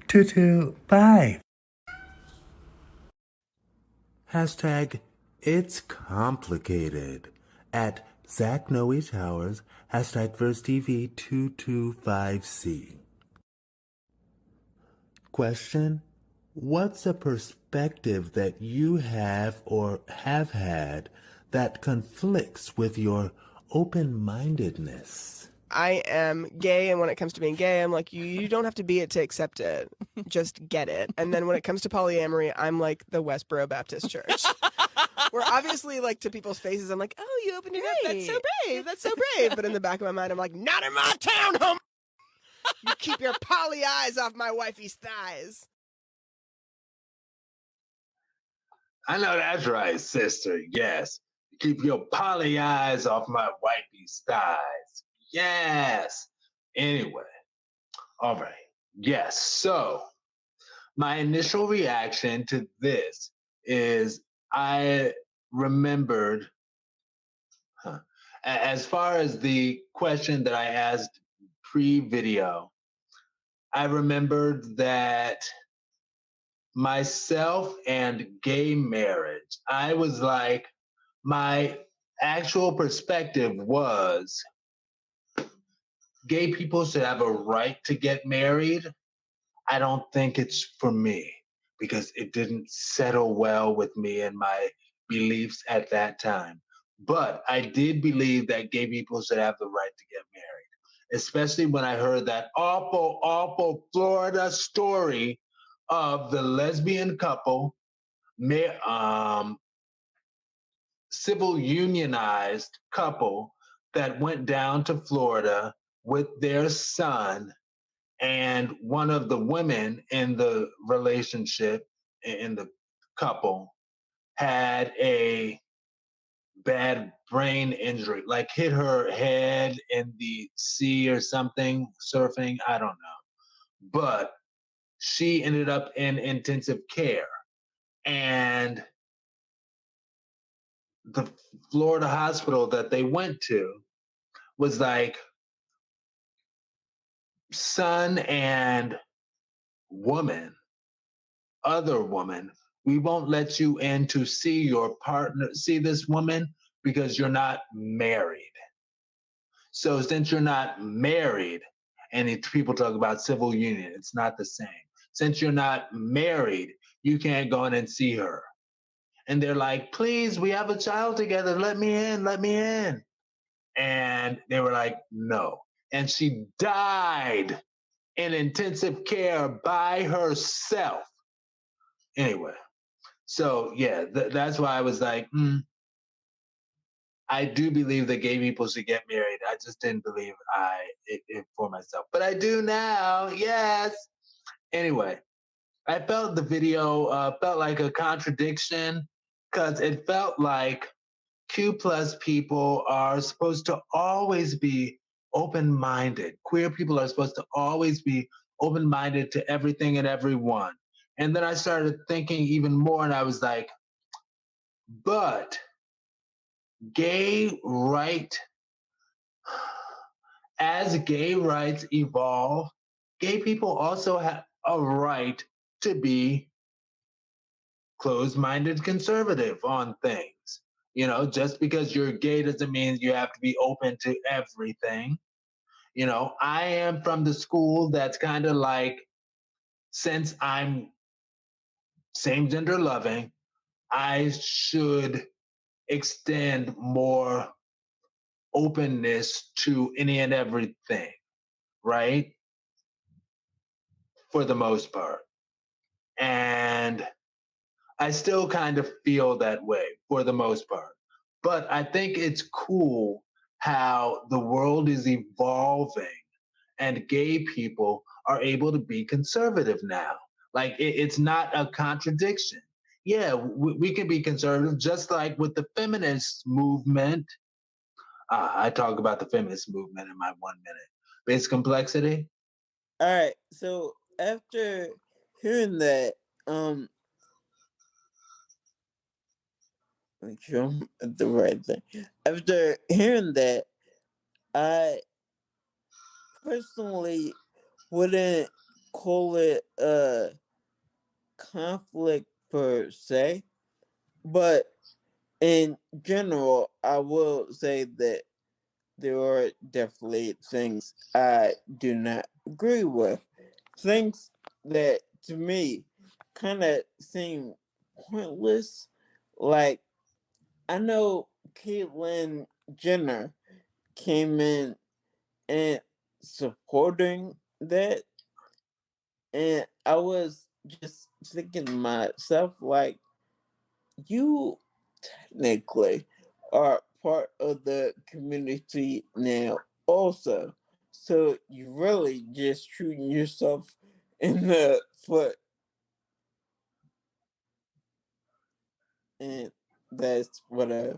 225. Hashtag it's complicated at Zach Noe Towers, hashtag First TV 225C. Question: what's a perspective that you have or have had that conflicts with your open-mindedness? I am gay, and when it comes to being gay, I'm like, you don't have to be it to accept it. Just get it. And then when it comes to polyamory, I'm like the Westboro Baptist Church. Where obviously, like, to people's faces, I'm like, oh, you opened it up. That's so brave. That's so brave. But in the back of my mind, I'm like, not in my town, home. You keep your poly eyes off my wifey's thighs. I know that's right, sister. Yes. Keep your poly eyes off my wifey's thighs. Yes. Anyway. All right. Yes. So my initial reaction to this is I remembered, as far as the question that I asked pre-video, I remembered that myself and gay marriage, I was like, my actual perspective was gay people should have a right to get married. I don't think it's for me because it didn't settle well with me and my beliefs at that time. But I did believe that gay people should have the right to get married, especially when I heard that awful, awful Florida story of the lesbian couple, civil unionized couple that went down to Florida with their son, and one of the women in the relationship, in the couple, had a bad brain injury, like hit her head in the sea or something, surfing, I don't know. But she ended up in intensive care. And the Florida hospital that they went to was like, son and other woman, we won't let you in to see your partner, see this woman, because you're not married. So since you're not married, and people talk about civil union, it's not the same. Since you're not married, you can't go in and see her. And they're like, please, we have a child together. Let me in, let me in. And they were like, no. And she died in intensive care by herself. Anyway, so yeah, that's why I was like, I do believe that gay people should get married. I just didn't believe it for myself, but I do now. Yes. Anyway, I felt the video felt like a contradiction because it felt like Q plus people are supposed to always be open-minded. Queer people are supposed to always be open-minded to everything and everyone. And then I started thinking even more, and I was like, but as gay rights evolve, gay people also have a right to be closed-minded conservative on things. You know, just because you're gay doesn't mean you have to be open to everything. You know, I am from the school that's kind of like, since I'm same gender loving, I should extend more openness to any and everything, right? For the most part. And I still kind of feel that way for the most part. But I think it's cool how the world is evolving and gay people are able to be conservative now. Like it's not a contradiction. Yeah, we can be conservative, just like with the feminist movement. I talk about the feminist movement in my 1 minute. Basic complexity. All right. So after hearing that, make sure I'm at the right thing. After hearing that, I personally wouldn't call it a conflict per se, but in general, I will say that there are definitely things I do not agree with. Things that to me kind of seem pointless. Like, I know Caitlyn Jenner came in and supporting that, and I was just thinking to myself, like, you technically are part of the community now also. So you really just shooting yourself in the foot, and that's what I